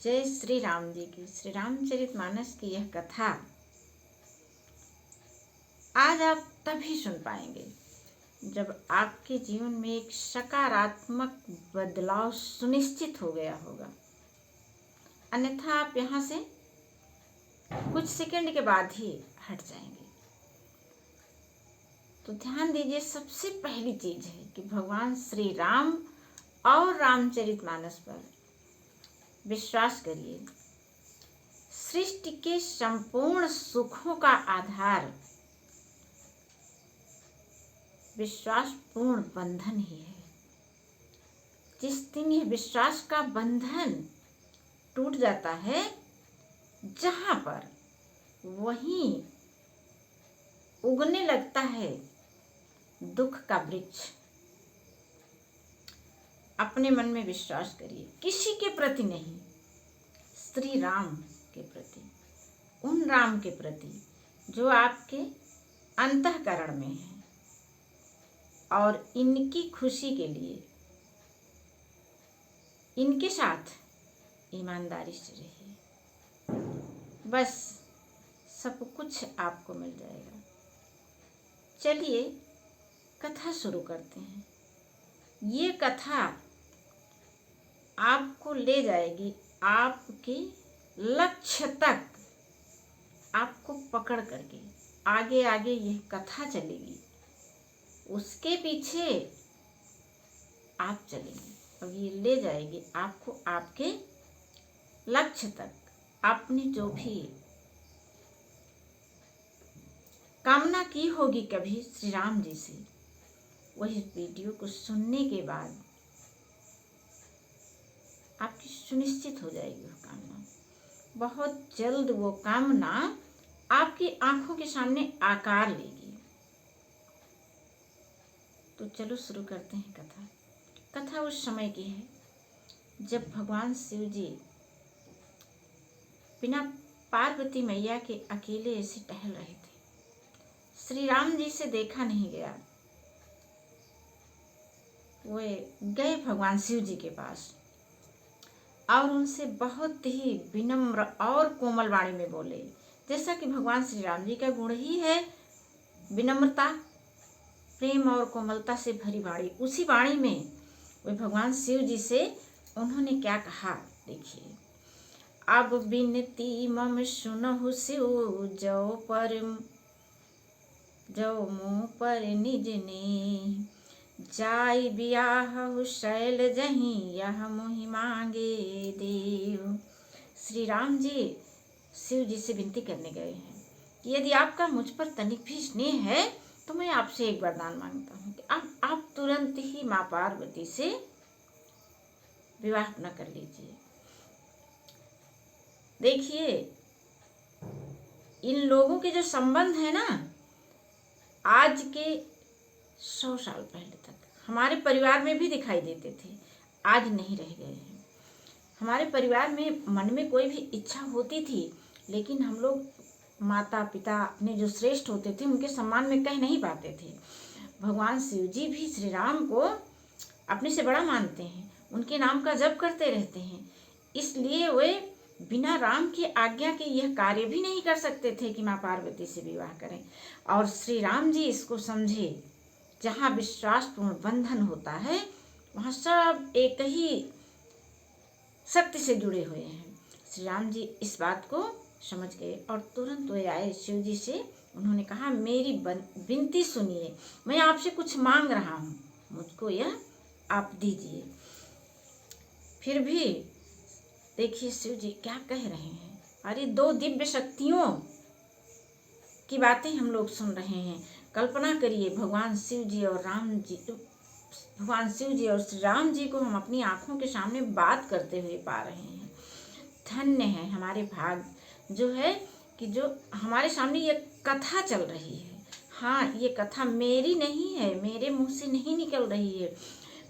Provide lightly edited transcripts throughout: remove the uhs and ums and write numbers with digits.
जय श्री राम जी की। श्री रामचरितमानस की यह कथा आज आप तभी सुन पाएंगे जब आपके जीवन में एक सकारात्मक बदलाव सुनिश्चित हो गया होगा, अन्यथा आप यहाँ से कुछ सेकंड के बाद ही हट जाएंगे। तो ध्यान दीजिए, सबसे पहली चीज है कि भगवान श्री राम और रामचरितमानस पर विश्वास करिए। सृष्टि के संपूर्ण सुखों का आधार विश्वासपूर्ण बंधन ही है। जिस दिन यह विश्वास का बंधन टूट जाता है, जहां पर वहीं उगने लगता है दुख का वृक्ष। अपने मन में विश्वास करिए, किसी के प्रति नहीं, श्री राम के प्रति, उन राम के प्रति जो आपके अंतःकरण में है, और इनकी खुशी के लिए इनके साथ ईमानदारी से रहिए। बस सब कुछ आपको मिल जाएगा। चलिए कथा शुरू करते हैं। ये कथा आपको ले जाएगी आपके लक्ष्य तक। आपको पकड़ करके आगे आगे यह कथा चलेगी, उसके पीछे आप चलेंगे और ये ले जाएगी आपको आपके लक्ष्य तक। आपने जो भी कामना की होगी कभी श्री राम जी से, वही वीडियो को सुनने के बाद आपकी सुनिश्चित हो जाएगी वो कामना। बहुत जल्द वो कामना आपकी आंखों के सामने आकार लेगी। तो चलो शुरू करते हैं कथा। कथा उस समय की है जब भगवान शिव जी बिना पार्वती मैया के अकेले ऐसे टहल रहे थे। श्री राम जी से देखा नहीं गया। वे गए भगवान शिव जी के पास और उनसे बहुत ही विनम्र और कोमल वाणी में बोले। जैसा कि भगवान श्री राम जी का गुण ही है विनम्रता, प्रेम और कोमलता से भरी वाणी। उसी वाणी में वे भगवान शिव जी से उन्होंने क्या कहा, देखिए। अब बिनती मम सुनहु शिव, जो मुँह पर निज ने, जाय बियाहु शैल जहीं, यह मोहि मांगे देव। श्री राम जी शिव जी से विनती करने गए हैं कि यदि आपका मुझ पर तनिक भी स्नेह है तो मैं आपसे एक वरदान मांगता हूँ कि आप तुरंत ही माँ पार्वती से विवाह न कर लीजिए। देखिए, इन लोगों के जो संबंध है ना, आज के 100 साल पहले तक हमारे परिवार में भी दिखाई देते थे, आज नहीं रह गए हैं। हमारे परिवार में मन में कोई भी इच्छा होती थी, लेकिन हम लोग माता पिता अपने जो श्रेष्ठ होते थे उनके सम्मान में कह नहीं पाते थे। भगवान शिव जी भी श्री राम को अपने से बड़ा मानते हैं, उनके नाम का जप करते रहते हैं। इसलिए वे बिना राम की आज्ञा के यह कार्य भी नहीं कर सकते थे कि माँ पार्वती से विवाह करें। और श्री राम जी इसको समझे। जहाँ विश्वासपूर्ण बंधन होता है वहाँ सब एक ही शक्ति से जुड़े हुए हैं। श्री राम जी इस बात को समझ गए और तुरंत वे आए शिव जी से। उन्होंने कहा, मेरी विनती सुनिए, मैं आपसे कुछ मांग रहा हूँ, मुझको यह आप दीजिए। फिर भी देखिए शिव जी क्या कह रहे हैं। अरे, 2 दिव्य शक्तियों की बातें हम लोग सुन रहे हैं। कल्पना करिए, भगवान शिव जी और श्री राम जी को हम अपनी आंखों के सामने बात करते हुए पा रहे हैं। धन्य है हमारे भाग जो है कि जो हमारे सामने ये कथा चल रही है। हाँ, ये कथा मेरी नहीं है, मेरे मुंह से नहीं निकल रही है।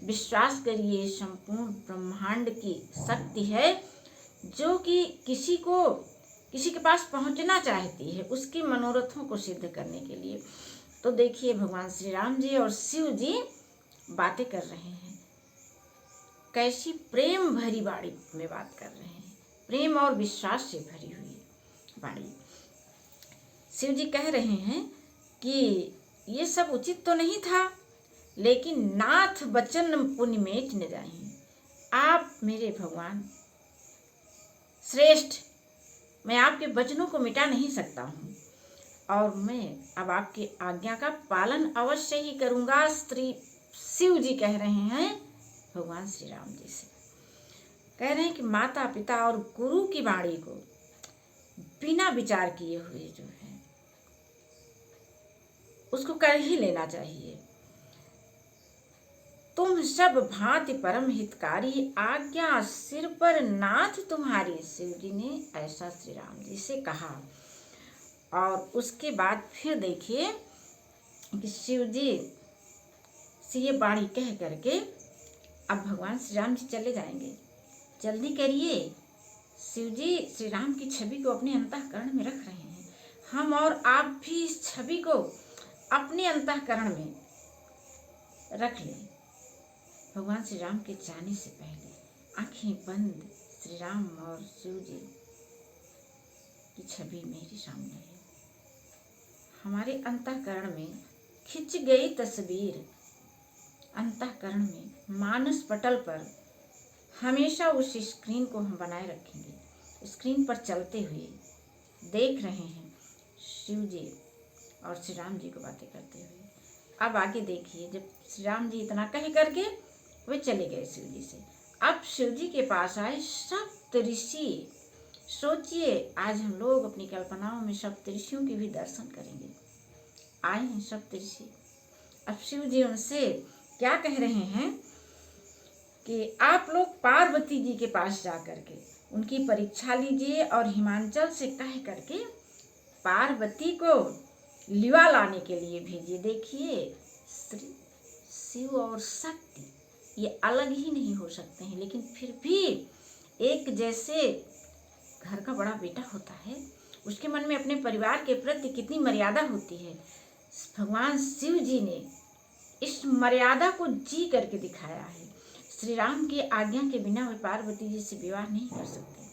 विश्वास करिए, संपूर्ण ब्रह्मांड की शक्ति है जो कि किसी के पास पहुंचना चाहती है, उसकी मनोरथों को सिद्ध करने के लिए। तो देखिए, भगवान श्री राम जी और शिव जी बातें कर रहे हैं, कैसी प्रेम भरी वाणी में बात कर रहे हैं। प्रेम और विश्वास से भरी हुई वाणी। शिव जी कह रहे हैं कि ये सब उचित तो नहीं था, लेकिन नाथ वचन पुण्य मेट न जाहि। आप मेरे भगवान श्रेष्ठ, मैं आपके वचनों को मिटा नहीं सकता हूँ और मैं अब आपकी आज्ञा का पालन अवश्य ही करूँगा। शिव जी कह रहे हैं भगवान श्री राम जी से, कह रहे हैं कि माता पिता और गुरु की वाणी को बिना विचार किए हुए जो है उसको कर ही लेना चाहिए। तुम सब भांति परम हितकारी, आज्ञा सिर पर नाथ तुम्हारी। शिव जी ने ऐसा श्री राम जी से कहा। और उसके बाद फिर देखिए कि शिव जी से ये वाणी कह करके अब भगवान श्री राम जी चले जाएंगे। जल्दी करिए। शिव जी श्री राम की छवि को अपने अंतःकरण में रख रहे हैं। हम और आप भी इस छवि को अपने अंतःकरण में रख लें। भगवान श्री राम के जाने से पहले आंखें बंद श्री राम और शिव जी की छवि मेरे सामने है। हमारे अंतःकरण में खिंच गई तस्वीर, अंतःकरण में मानस पटल पर हमेशा उस स्क्रीन को हम बनाए रखेंगे। स्क्रीन पर चलते हुए देख रहे हैं शिव जी और श्री राम जी को बातें करते हुए। अब आगे देखिए, जब श्री राम जी इतना कह करके वे चले गए शिव जी से, अब शिव जी के पास आए सप्तऋषि। सोचिए, आज हम लोग अपनी कल्पनाओं में सप्तऋषियों के भी दर्शन करेंगे। आए हैं सप्तऋषि। अब शिव जी उनसे क्या कह रहे हैं कि आप लोग पार्वती जी के पास जा करके उनकी परीक्षा लीजिए और हिमांचल से कह करके पार्वती को लिवा लाने के लिए भेजिए। देखिए, श्री शिव और शक्ति ये अलग ही नहीं हो सकते हैं, लेकिन फिर भी एक जैसे घर का बड़ा बेटा होता है, उसके मन में अपने परिवार के प्रति कितनी मर्यादा होती है। भगवान शिव जी ने इस मर्यादा को जी करके दिखाया है। श्री राम की आज्ञा के बिना वे पार्वती जी से विवाह नहीं कर सकते।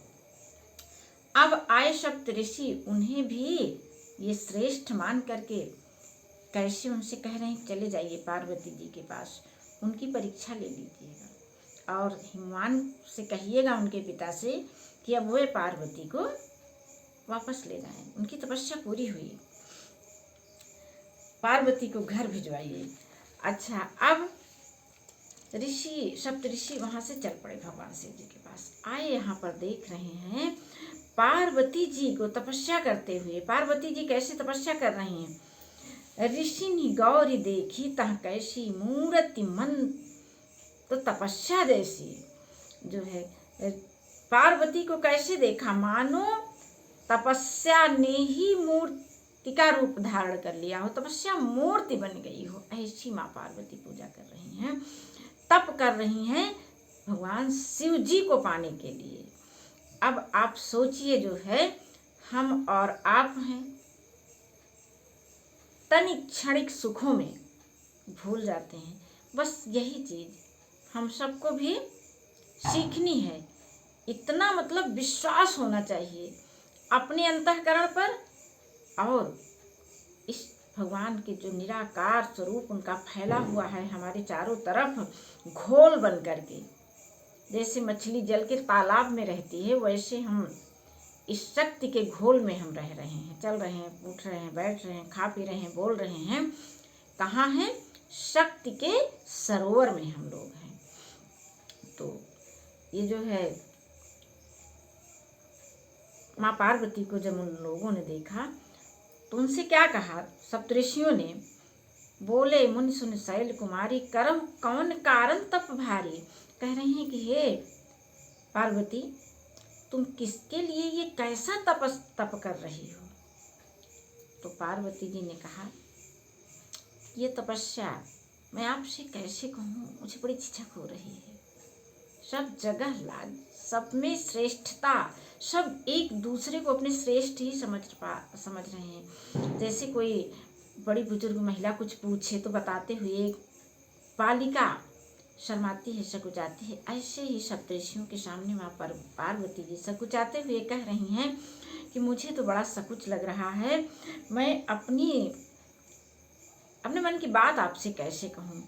अब आए सप्तऋषि, उन्हें भी ये श्रेष्ठ मान करके कैसे उनसे कह रहे हैं चले जाइए पार्वती जी के पास, उनकी परीक्षा ले लीजिएगा और हिमवान से कहिएगा उनके पिता से कि अब वे पार्वती को वापस ले जाएं। उनकी तपस्या पूरी हुई, पार्वती को घर भिजवाइए। अच्छा, अब ऋषि सप्तऋषि वहां से चल पड़े भगवान शिव जी के पास। आए, यहाँ पर देख रहे हैं पार्वती जी को तपस्या करते हुए। पार्वती जी कैसे तपस्या कर रही हैं? ऋषि गौरी देखी तह कैसी मूर्ति मन तो तपस्या जैसी। जो है पार्वती को कैसे देखा, मानो तपस्या ने ही मूर्ति का रूप धारण कर लिया हो, तपस्या मूर्ति बन गई हो, ऐसी माँ पार्वती पूजा कर रही हैं, तप कर रही हैं भगवान शिव जी को पाने के लिए। अब आप सोचिए, जो है हम और आप हैं, तनिक क्षणिक सुखों में भूल जाते हैं। बस यही चीज हम सबको भी सीखनी है। इतना मतलब विश्वास होना चाहिए अपने अंतःकरण पर और इस भगवान के जो निराकार स्वरूप उनका फैला हुआ है हमारे चारों तरफ घोल बन करके। जैसे मछली जल के तालाब में रहती है, वैसे हम इस शक्ति के घोल में हम रह रहे हैं, चल रहे हैं, उठ रहे हैं, बैठ रहे हैं, खा पी रहे हैं, बोल रहे हैं। कहाँ हैं? शक्ति के सरोवर में हम लोग हैं। तो ये जो है माँ पार्वती को जब उन लोगों ने देखा तो उनसे क्या कहा? सप्तऋषियों ने बोले, मुनि सुन शैल कुमारी करहु कौन कारण तप भारी। कह रहे हैं कि हे पार्वती, तुम किसके लिए ये कैसा तप कर रही हो? तो पार्वती जी ने कहा, ये तपस्या मैं आपसे कैसे कहूँ, मुझे बड़ी झिझक हो रही है। सब जगह लाज, सब में श्रेष्ठता, सब एक दूसरे को अपने श्रेष्ठ ही समझ रहे हैं। जैसे कोई बड़ी बुजुर्ग महिला कुछ पूछे तो बताते हुए बालिका शर्माती है, सकुचाती है। ऐसे ही सप्तऋषियों के सामने माँ पार्वती जी सकुचाते हुए कह रही हैं कि मुझे तो बड़ा सकुच लग रहा है, मैं अपने मन की बात आपसे कैसे कहूँ।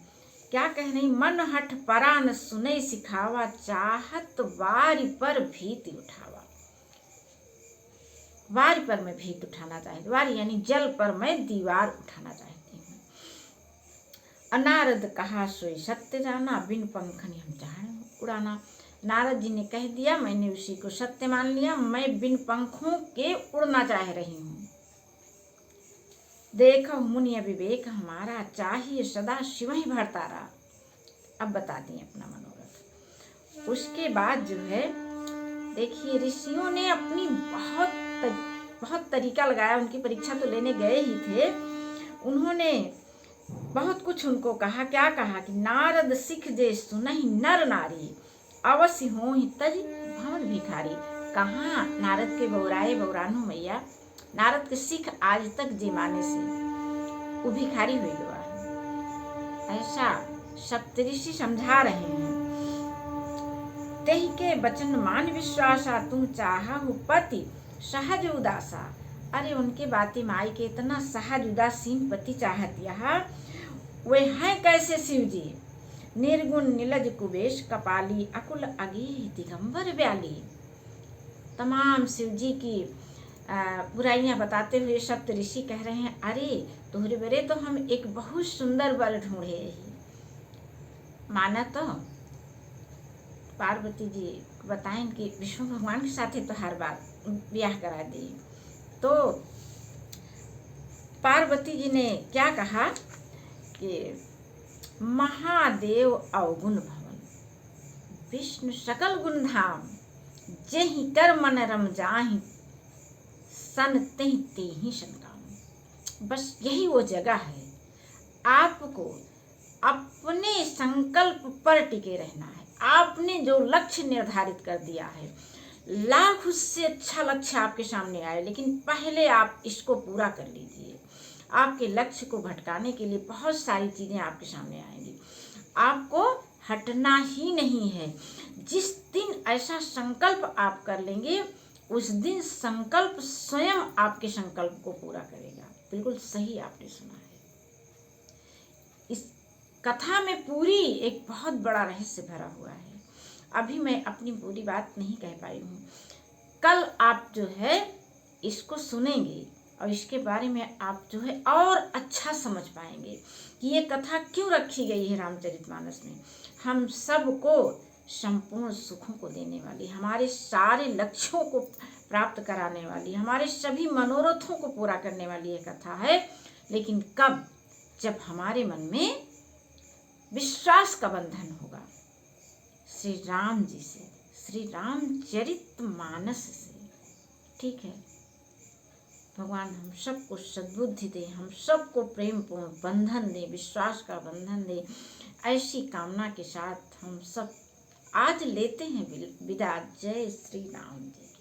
क्या कह रही, मन हठ परान सुने सिखावा, चाहत वारी पर भीति उठावा। वारी पर मैं भीत उठाना चाहती, वारी यानी जल पर मैं दीवार उठाना चाहती हूँ। नारद कहा सोई सत्य जाना, बिन पंख नियम चाह उड़ाना। नारद जी ने कह दिया, मैंने उसी को सत्य मान लिया, मैं बिन पंखों के उड़ना चाह रही हूँ। देखो मुनि विवेक हमारा, चाहिए सदा शिव ही भरतारा। अब बता दिए अपना मनोरथ। उसके बाद जो है देखिए, ऋषियों ने अपनी बहुत तरीका लगाया। उनकी परीक्षा तो लेने गए ही थे। उन्होंने बहुत कुछ उनको कहा। क्या कहा कि नारद सिख जे सुनहि नर नारी, अवश्य हो ही तज भवन भिखारी। कहाँ नारद के बौराए बौरानो मैया, नारद के सिख आज तक जमाने से वो भिखारी हुई हुआ है, ऐसा सप्तऋषि समझा रहे हैं। तेहि के वचन मान विश्वासा, तुम चाहहु पति सहज उदासा। अरे उनके बातें माई के इतना सहज उदासीन पति चाहत, यहाँ वे हैं कैसे शिव जी, निर्गुण निलज कुबेश कपाली, अकुल अगी दिगंबर ब्याली। तमाम शिव जी की बुराइयां बताते हुए सप्तऋषि कह रहे हैं, अरे तोहरे बरे तो हम एक बहुत सुंदर वर ढूंढे ही। माना तो पार्वती जी बताएं कि विष्णु भगवान के साथ ही तो हर बार ब्याह करा दी। तो पार्वती जी ने क्या कहा कि महादेव अवगुण भवन, विष्णु सकल गुण धाम, जेहि कर मन रम जाहि, सन तेहि तेहि संकाम। बस यही वो जगह है, आपको अपने संकल्प पर टिके रहना है। आपने जो लक्ष्य निर्धारित कर दिया है, लाख उससे अच्छा लक्ष्य आपके सामने आए, लेकिन पहले आप इसको पूरा कर लीजिए। आपके लक्ष्य को भटकाने के लिए बहुत सारी चीजें आपके सामने आएंगी, आपको हटना ही नहीं है। जिस दिन ऐसा संकल्प आप कर लेंगे, उस दिन संकल्प स्वयं आपके संकल्प को पूरा करेगा। बिल्कुल सही आपने सुना है। इस कथा में पूरी एक बहुत बड़ा रहस्य भरा हुआ है। अभी मैं अपनी पूरी बात नहीं कह पाई हूँ। कल आप जो है इसको सुनेंगे और इसके बारे में आप जो है और अच्छा समझ पाएंगे कि ये कथा क्यों रखी गई है रामचरितमानस में। हम सबको संपूर्ण सुखों को देने वाली, हमारे सारे लक्ष्यों को प्राप्त कराने वाली, हमारे सभी मनोरथों को पूरा करने वाली ये कथा है। लेकिन कब? जब हमारे मन में विश्वास का बंधन होगा श्री राम जी से, श्री रामचरितमानस से। ठीक है, भगवान हम सबको सद्बुद्धि दे, हम सबको प्रेम पूर्ण बंधन दे, विश्वास का बंधन दे। ऐसी कामना के साथ हम सब आज लेते हैं विदा। जय श्री राम जी।